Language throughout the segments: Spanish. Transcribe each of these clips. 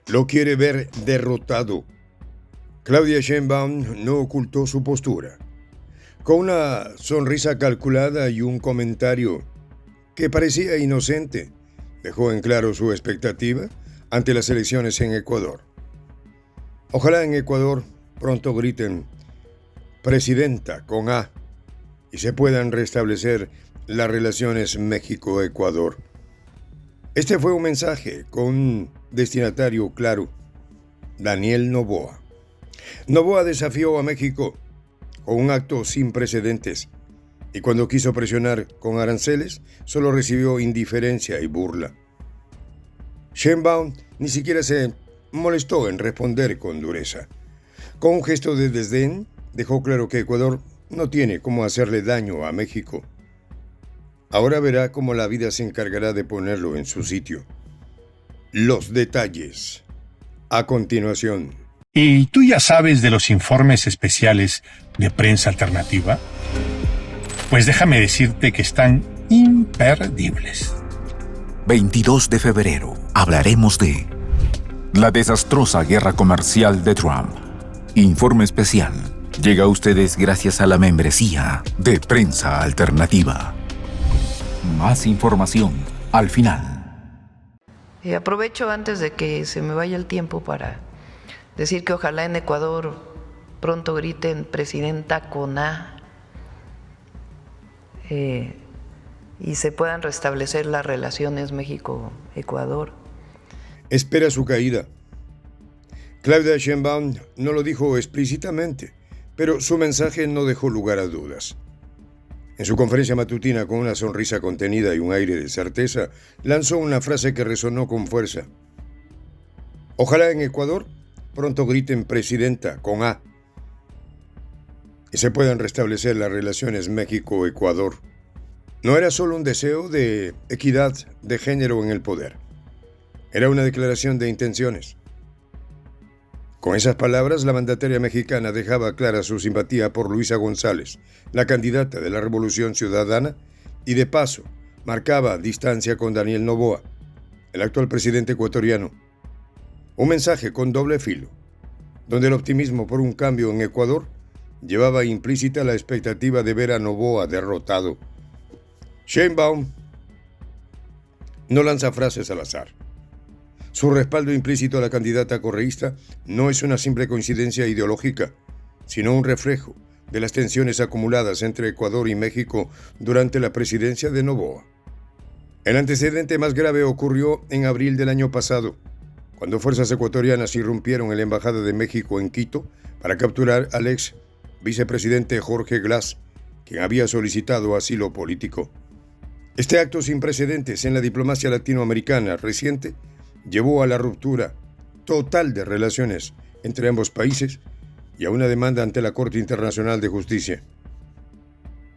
Lo quiere ver derrotado. Claudia Sheinbaum no ocultó su postura. Con una sonrisa calculada y un comentario que parecía inocente, dejó en claro su expectativa ante las elecciones en Ecuador. Ojalá en Ecuador pronto griten presidenta con A y se puedan restablecer las relaciones México-Ecuador. Este fue un mensaje con un destinatario claro, Daniel Noboa. Noboa desafió a México con un acto sin precedentes y cuando quiso presionar con aranceles, solo recibió indiferencia y burla. Sheinbaum ni siquiera se molestó en responder con dureza. Con un gesto de desdén, dejó claro que Ecuador no tiene cómo hacerle daño a México. Ahora verá cómo la vida se encargará de ponerlo en su sitio. Los detalles, a continuación. ¿Y tú ya sabes de los informes especiales de Prensa Alternativa? Pues déjame decirte que están imperdibles. 22 de febrero, hablaremos de la desastrosa guerra comercial de Trump. Informe especial. Llega a ustedes gracias a la membresía de Prensa Alternativa. Más información al final. Aprovecho antes de que se me vaya el tiempo para decir que ojalá en Ecuador pronto griten presidenta con A y se puedan restablecer las relaciones México-Ecuador. Espera su caída. Claudia Sheinbaum no lo dijo explícitamente, pero su mensaje no dejó lugar a dudas. En su conferencia matutina, con una sonrisa contenida y un aire de certeza, lanzó una frase que resonó con fuerza. Ojalá en Ecuador pronto griten presidenta con A y se puedan restablecer las relaciones México-Ecuador. No era solo un deseo de equidad de género en el poder. Era una declaración de intenciones. Con esas palabras, la mandataria mexicana dejaba clara su simpatía por Luisa González, la candidata de la Revolución Ciudadana, y de paso marcaba distancia con Daniel Noboa, el actual presidente ecuatoriano. Un mensaje con doble filo, donde el optimismo por un cambio en Ecuador llevaba implícita la expectativa de ver a Noboa derrotado. Sheinbaum no lanza frases al azar. Su respaldo implícito a la candidata correísta no es una simple coincidencia ideológica, sino un reflejo de las tensiones acumuladas entre Ecuador y México durante la presidencia de Noboa. El antecedente más grave ocurrió en abril del año pasado, cuando fuerzas ecuatorianas irrumpieron en la Embajada de México en Quito para capturar al ex vicepresidente Jorge Glass, quien había solicitado asilo político. Este acto sin precedentes en la diplomacia latinoamericana reciente llevó a la ruptura total de relaciones entre ambos países y a una demanda ante la Corte Internacional de Justicia.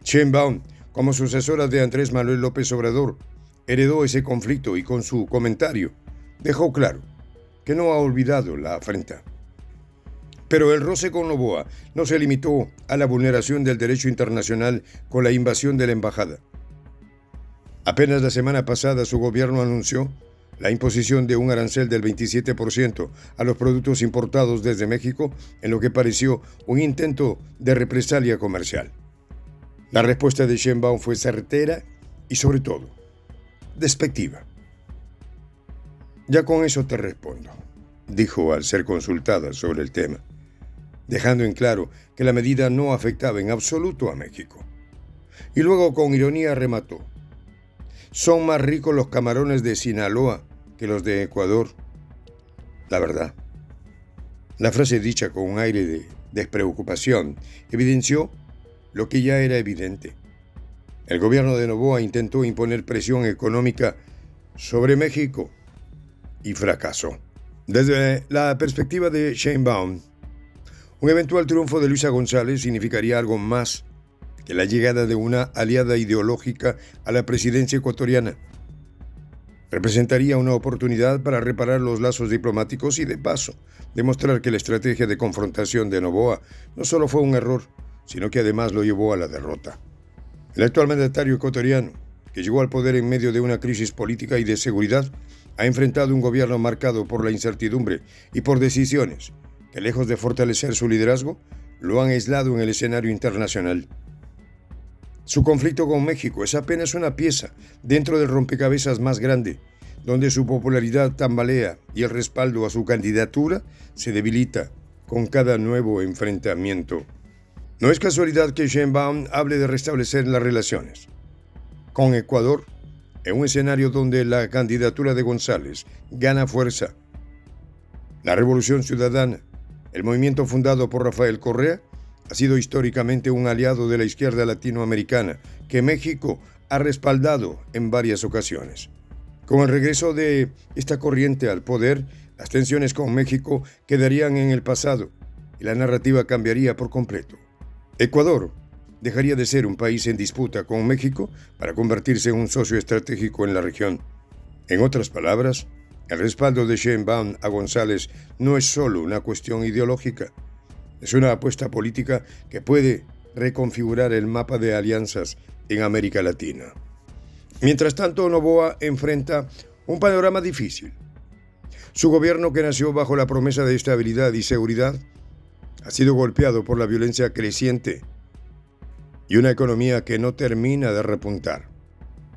Sheinbaum, como sucesora de Andrés Manuel López Obrador, heredó ese conflicto y con su comentario dejó claro que no ha olvidado la afrenta. Pero el roce con Noboa no se limitó a la vulneración del derecho internacional con la invasión de la embajada. Apenas la semana pasada su gobierno anunció la imposición de un arancel del 27% a los productos importados desde México, en lo que pareció un intento de represalia comercial. La respuesta de Sheinbaum fue certera y, sobre todo, despectiva. Ya con eso te respondo, dijo al ser consultada sobre el tema, dejando en claro que la medida no afectaba en absoluto a México. Y luego con ironía remató: son más ricos los camarones de Sinaloa que los de Ecuador. La verdad. La frase dicha con un aire de despreocupación evidenció lo que ya era evidente. El gobierno de Noboa intentó imponer presión económica sobre México y fracasó. Desde la perspectiva de Sheinbaum, un eventual triunfo de Luisa González significaría algo más que la llegada de una aliada ideológica a la presidencia ecuatoriana. Representaría una oportunidad para reparar los lazos diplomáticos y, de paso, demostrar que la estrategia de confrontación de Noboa no solo fue un error, sino que además lo llevó a la derrota. El actual mandatario ecuatoriano, que llegó al poder en medio de una crisis política y de seguridad, ha enfrentado un gobierno marcado por la incertidumbre y por decisiones que, lejos de fortalecer su liderazgo, lo han aislado en el escenario internacional. Su conflicto con México es apenas una pieza dentro del rompecabezas más grande, donde su popularidad tambalea y el respaldo a su candidatura se debilita con cada nuevo enfrentamiento. No es casualidad que Sheinbaum hable de restablecer las relaciones con Ecuador en un escenario donde la candidatura de González gana fuerza. La Revolución Ciudadana, el movimiento fundado por Rafael Correa, ha sido históricamente un aliado de la izquierda latinoamericana que México ha respaldado en varias ocasiones. Con el regreso de esta corriente al poder, las tensiones con México quedarían en el pasado y la narrativa cambiaría por completo. Ecuador dejaría de ser un país en disputa con México para convertirse en un socio estratégico en la región. En otras palabras, el respaldo de Sheinbaum a González no es solo una cuestión ideológica, es una apuesta política que puede reconfigurar el mapa de alianzas en América Latina. Mientras tanto, Noboa enfrenta un panorama difícil. Su gobierno, que nació bajo la promesa de estabilidad y seguridad, ha sido golpeado por la violencia creciente y una economía que no termina de repuntar.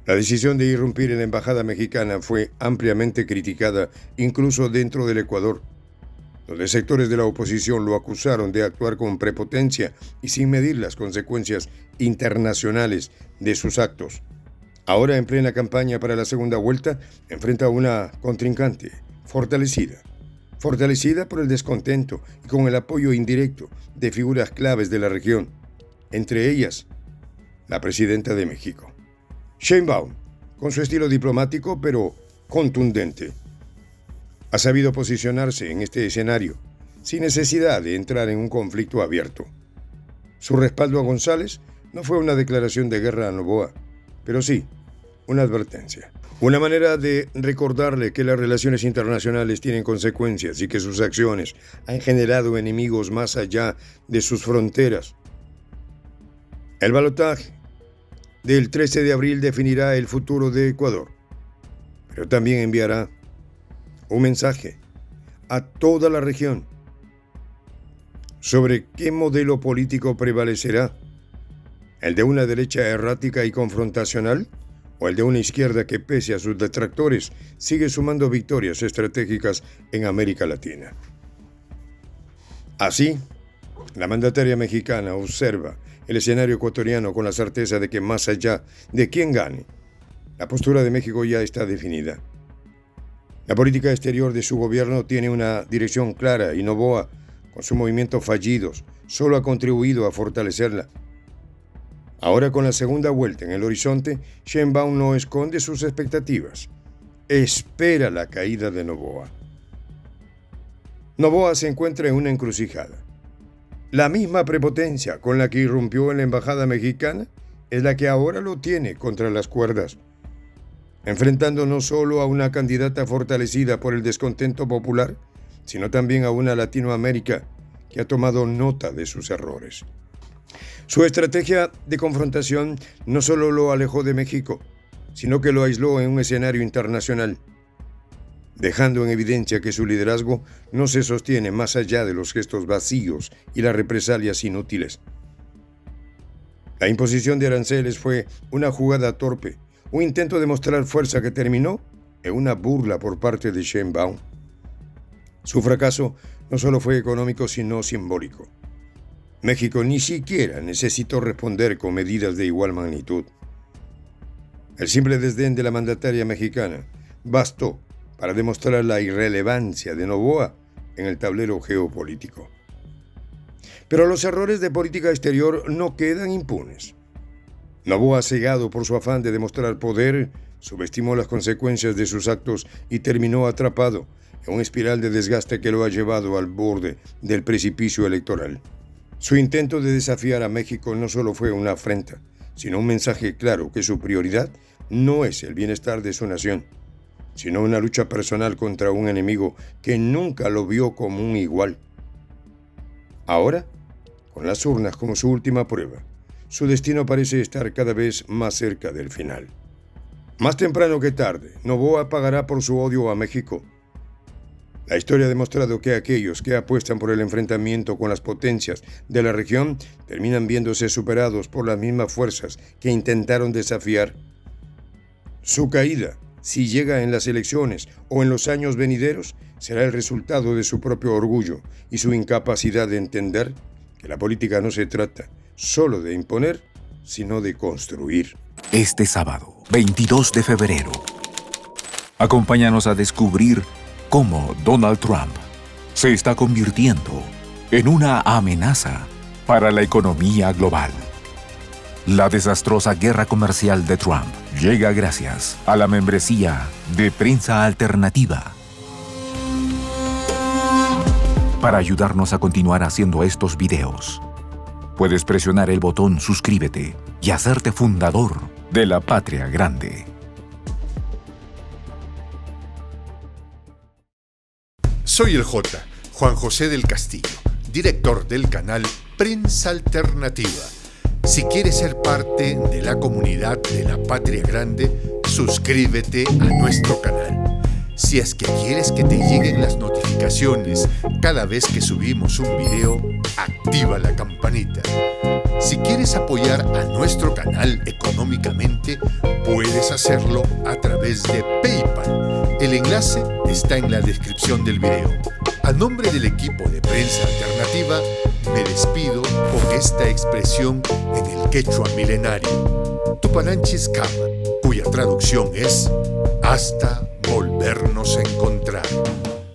La decisión de irrumpir en la embajada mexicana fue ampliamente criticada, incluso dentro del Ecuador, donde sectores de la oposición lo acusaron de actuar con prepotencia y sin medir las consecuencias internacionales de sus actos. Ahora, en plena campaña para la segunda vuelta, enfrenta a una contrincante fortalecida por el descontento y con el apoyo indirecto de figuras claves de la región, entre ellas la presidenta de México. Sheinbaum, con su estilo diplomático pero contundente, ha sabido posicionarse en este escenario sin necesidad de entrar en un conflicto abierto. Su respaldo a González no fue una declaración de guerra a Noboa, pero sí una advertencia. Una manera de recordarle que las relaciones internacionales tienen consecuencias y que sus acciones han generado enemigos más allá de sus fronteras. El balotaje del 13 de abril definirá el futuro de Ecuador, pero también enviará un mensaje a toda la región sobre qué modelo político prevalecerá, el de una derecha errática y confrontacional o el de una izquierda que, pese a sus detractores, sigue sumando victorias estratégicas en América Latina. Así, la mandataria mexicana observa el escenario ecuatoriano con la certeza de que, más allá de quién gane, la postura de México ya está definida. La política exterior de su gobierno tiene una dirección clara y Noboa, con sus movimientos fallidos, solo ha contribuido a fortalecerla. Ahora, con la segunda vuelta en el horizonte, Sheinbaum no esconde sus expectativas. Espera la caída de Noboa. Noboa se encuentra en una encrucijada. La misma prepotencia con la que irrumpió en la embajada mexicana es la que ahora lo tiene contra las cuerdas, enfrentando no solo a una candidata fortalecida por el descontento popular, sino también a una Latinoamérica que ha tomado nota de sus errores. Su estrategia de confrontación no solo lo alejó de México, sino que lo aisló en un escenario internacional, dejando en evidencia que su liderazgo no se sostiene más allá de los gestos vacíos y las represalias inútiles. La imposición de aranceles fue una jugada torpe, un intento de mostrar fuerza que terminó en una burla por parte de Sheinbaum. Su fracaso no solo fue económico, sino simbólico. México ni siquiera necesitó responder con medidas de igual magnitud. El simple desdén de la mandataria mexicana bastó para demostrar la irrelevancia de Noboa en el tablero geopolítico. Pero los errores de política exterior no quedan impunes. Noboa, cegado por su afán de demostrar poder, subestimó las consecuencias de sus actos y terminó atrapado en una espiral de desgaste que lo ha llevado al borde del precipicio electoral. Su intento de desafiar a México no solo fue una afrenta, sino un mensaje claro que su prioridad no es el bienestar de su nación, sino una lucha personal contra un enemigo que nunca lo vio como un igual. Ahora, con las urnas como su última prueba, su destino parece estar cada vez más cerca del final. Más temprano que tarde, Noboa pagará por su odio a México. La historia ha demostrado que aquellos que apuestan por el enfrentamiento con las potencias de la región terminan viéndose superados por las mismas fuerzas que intentaron desafiar. Su caída, si llega en las elecciones o en los años venideros, será el resultado de su propio orgullo y su incapacidad de entender que la política no se trata solo de imponer, sino de construir. Este sábado, 22 de febrero, acompáñanos a descubrir cómo Donald Trump se está convirtiendo en una amenaza para la economía global. La desastrosa guerra comercial de Trump llega gracias a la membresía de Prensa Alternativa. Para ayudarnos a continuar haciendo estos videos, puedes presionar el botón suscríbete y hacerte fundador de la Patria Grande. Soy el J, Juan José del Castillo, director del canal Prensa Alternativa. Si quieres ser parte de la comunidad de la Patria Grande, suscríbete a nuestro canal. Si es que quieres que te lleguen las notificaciones cada vez que subimos un video, activa la campanita. Si quieres apoyar a nuestro canal económicamente, puedes hacerlo a través de PayPal. El enlace está en la descripción del video. A nombre del equipo de Prensa Alternativa, me despido con esta expresión en el quechua milenario, Tupananchis Kama, cuya traducción es hasta volvernos a encontrar.